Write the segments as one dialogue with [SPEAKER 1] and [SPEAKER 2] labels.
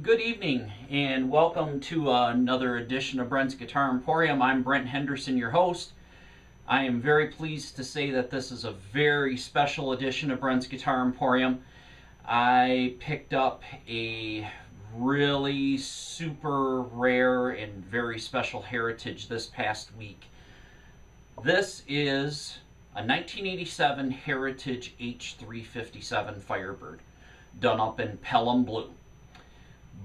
[SPEAKER 1] Good evening and welcome to another edition of Brent's Guitar Emporium. I'm Brent Henderson, your host. I am very pleased to say that this is a very special edition of Brent's Guitar Emporium. I picked up a really super rare and very special heritage this past week. This is a 1987 Heritage H357 Firebird, done up in Pelham blue.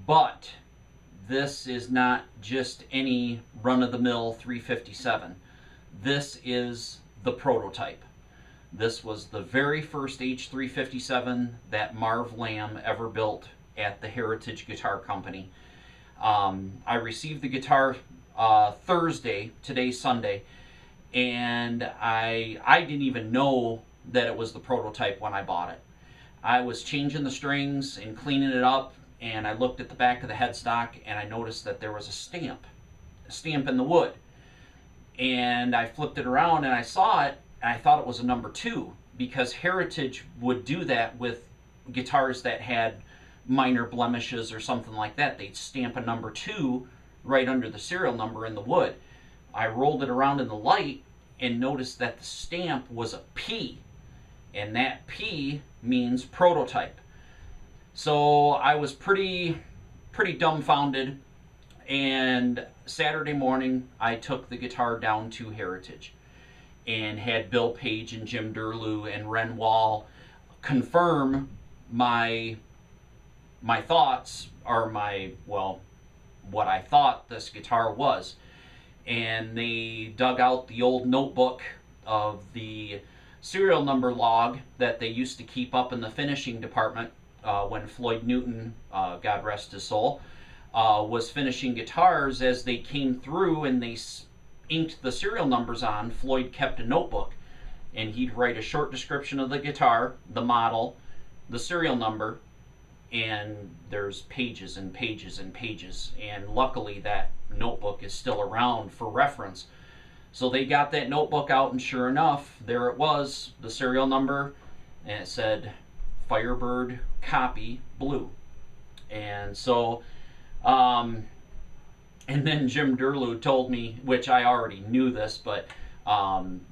[SPEAKER 1] But this is not just any run-of-the-mill 357. This is the prototype. This was the very first H357 that Marv Lamb ever built at the Heritage Guitar Company. I received the guitar Thursday, today's Sunday, and I didn't even know that it was the prototype when I bought it. I was changing the strings and cleaning it up, and I looked at the back of the headstock and I noticed that there was a stamp in the wood. And I flipped it around and I saw it and I thought it was a number 2, because Heritage would do that with guitars that had minor blemishes or something like that. They'd stamp a number 2 right under the serial number in the wood. I rolled it around in the light and noticed that the stamp was a P, and that P means prototype. So I was pretty dumbfounded, and Saturday morning I took the guitar down to Heritage and had Bill Page and Jim Durlew and Ren Wall confirm my thoughts, or what I thought this guitar was. And they dug out the old notebook of the serial number log that they used to keep up in the finishing department when Floyd Newton, God rest his soul, was finishing guitars. As they came through and they inked the serial numbers on, Floyd kept a notebook, and he'd write a short description of the guitar, the model, the serial number, and there's pages and pages and pages. And luckily that notebook is still around for reference. So they got that notebook out, and sure enough, there it was, the serial number, and it said Firebird copy blue. And so and then Jim Durlew told me, which I already knew this, but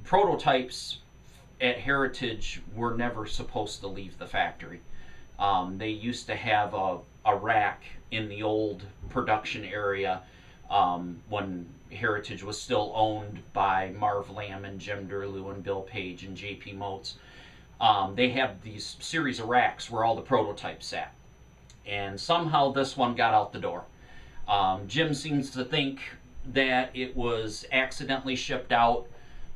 [SPEAKER 1] prototypes at Heritage were never supposed to leave the factory. They used to have a rack in the old production area when Heritage was still owned by Marv Lamb and Jim Durlew and Bill Page and J.P. Motes. They have these series of racks where all the prototypes sat. And somehow this one got out the door. Jim seems to think that it was accidentally shipped out.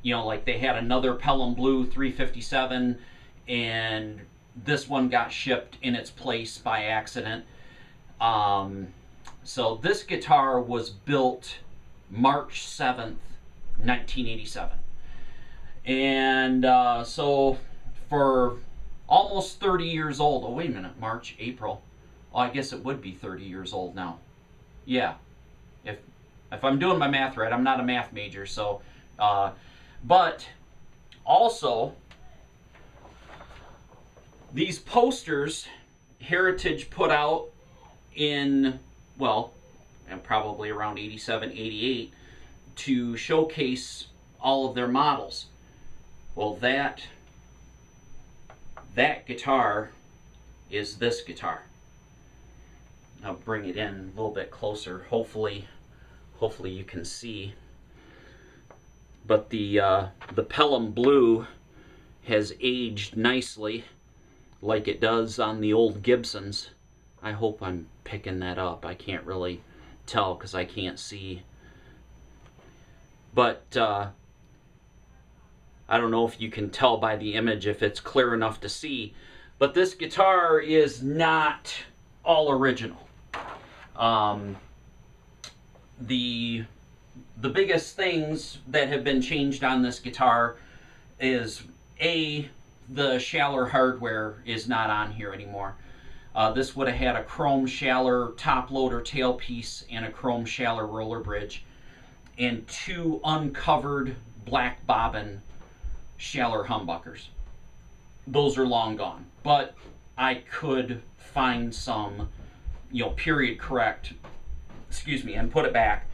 [SPEAKER 1] You know, like they had another Pelham Blue 357 and this one got shipped in its place by accident. So this guitar was built March 7th, 1987. And so for almost 30 years old, oh wait a minute, March, April, oh, I guess it would be 30 years old now. Yeah, if I'm doing my math right. I'm not a math major, so, but also these posters Heritage put out in, well, and probably around 87, 88, to showcase all of their models. Well, that guitar is this guitar. I'll bring it in a little bit closer. Hopefully you can see. But the Pelham Blue has aged nicely, like it does on the old Gibsons. I hope I'm picking that up. I can't really tell because I can't see. But I don't know if you can tell by the image if it's clear enough to see. But this guitar is not all original. The biggest things that have been changed on this guitar is the Schaller hardware is not on here anymore. This would have had a chrome Schaller top loader tailpiece and a chrome Schaller roller bridge and 2 uncovered black bobbin Schaller humbuckers. Those are long gone, but I could find some period correct, excuse me, and put it back.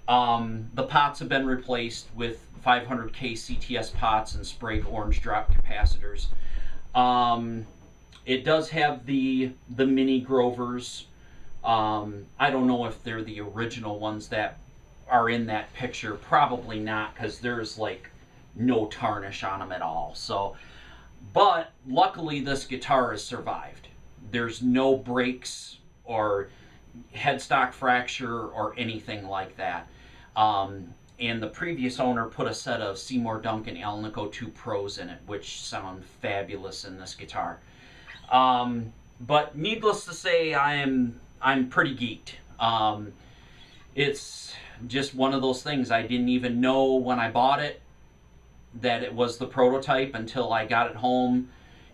[SPEAKER 1] The pots have been replaced with 500K CTS pots and sprayed orange drop capacitors. It does have the mini Grovers. I don't know if they're the original ones that are in that picture. Probably not, because there's like no tarnish on them at all. So, but luckily this guitar has survived. There's no breaks or headstock fracture or anything like that. And the previous owner put a set of Seymour Duncan Alnico 2 Pros in it, which sound fabulous in this guitar. But needless to say, I'm pretty geeked. It's just one of those things. I didn't even know when I bought it that it was the prototype until I got it home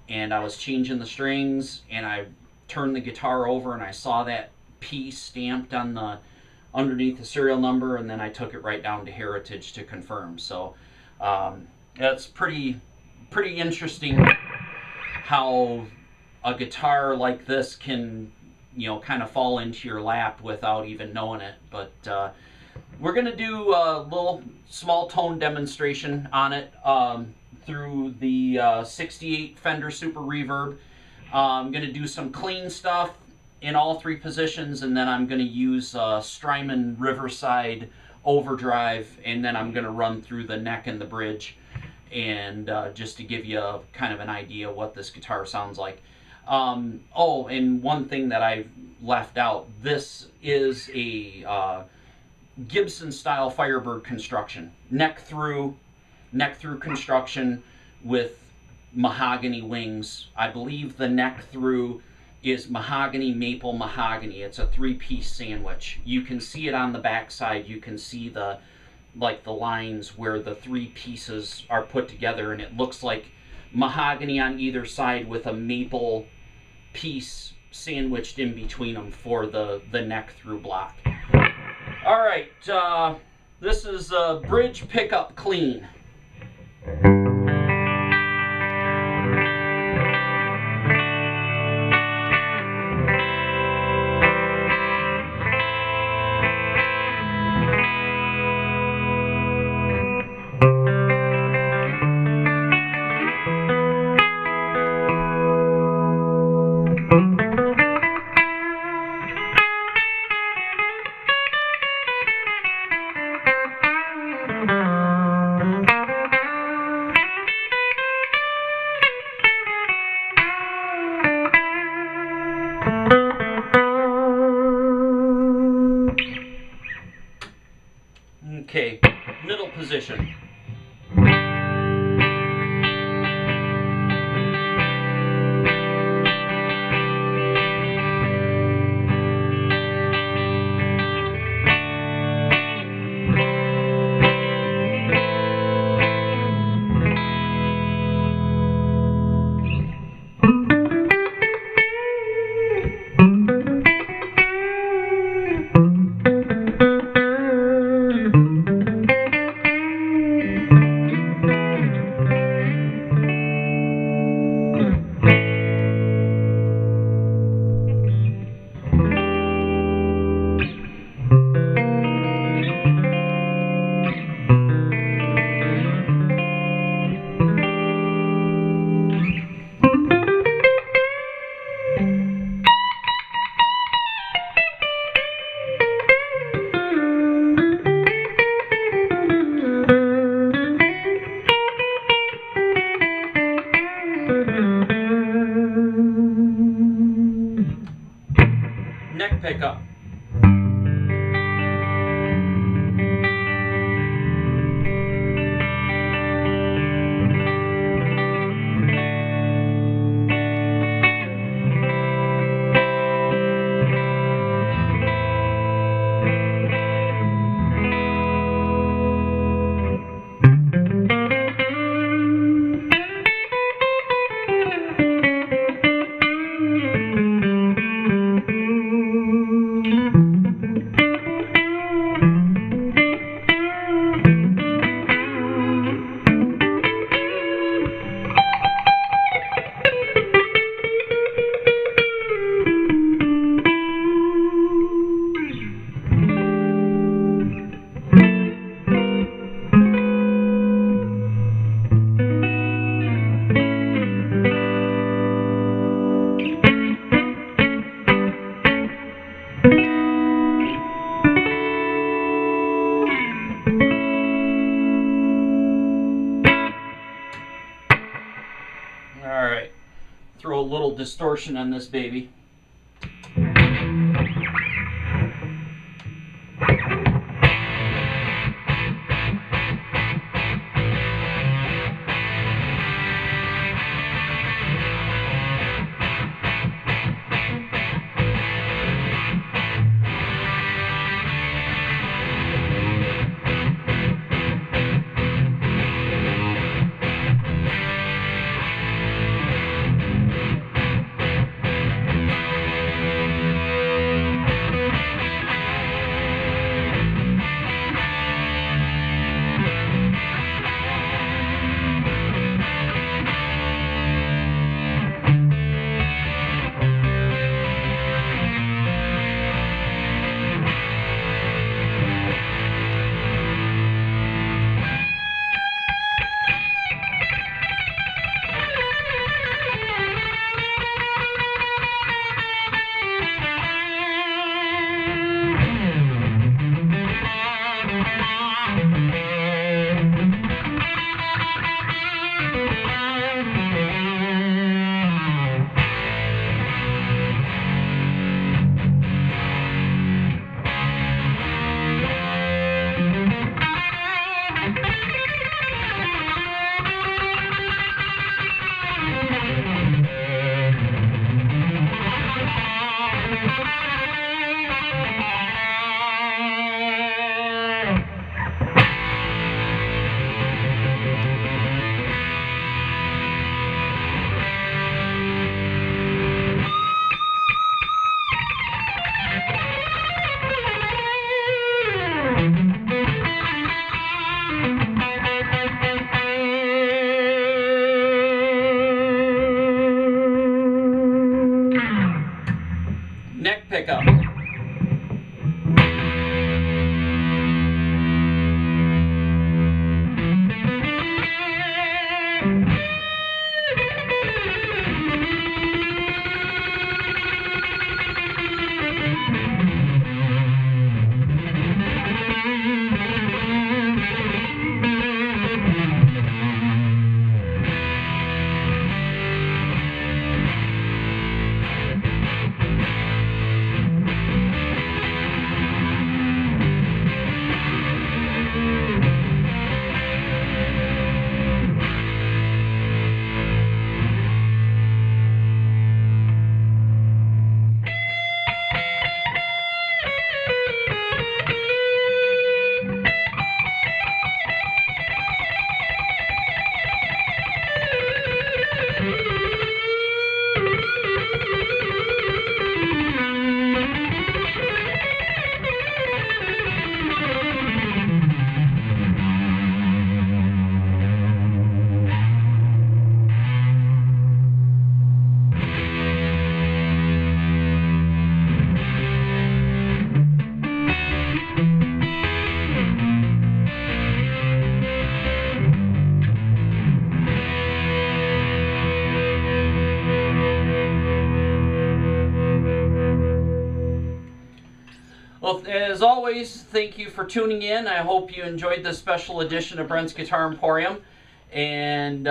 [SPEAKER 1] and I was changing the strings and I turned the guitar over and I saw that piece stamped on the underneath the serial number, and then I took it right down to Heritage to confirm. So that's pretty interesting how a guitar like this can, kind of fall into your lap without even knowing it. But we're going to do a little small tone demonstration on it through the 68 Fender Super Reverb. I'm going to do some clean stuff in all 3 positions, and then I'm going to use Strymon Riverside Overdrive, and then I'm going to run through the neck and the bridge, and just to give you kind of an idea what this guitar sounds like. Oh, and one thing that I left out, this is a Gibson style Firebird construction, neck through construction with mahogany wings. I believe the neck through is mahogany, maple, mahogany. It's a 3-piece sandwich. You can see it on the back side. You can see the lines where the 3 pieces are put together, and it looks like mahogany on either side with a maple piece sandwiched in between them for the neck through block. All right, this is a bridge pickup clean. Okay, middle position. Neck pickup. Alright, throw a little distortion on this baby. Neck pickup. Well, as always, thank you for tuning in. I hope you enjoyed this special edition of Brent's Guitar Emporium. And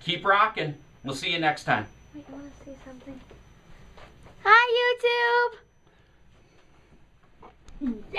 [SPEAKER 1] keep rocking. We'll see you next time.
[SPEAKER 2] Wait, I want to say something. Hi, YouTube!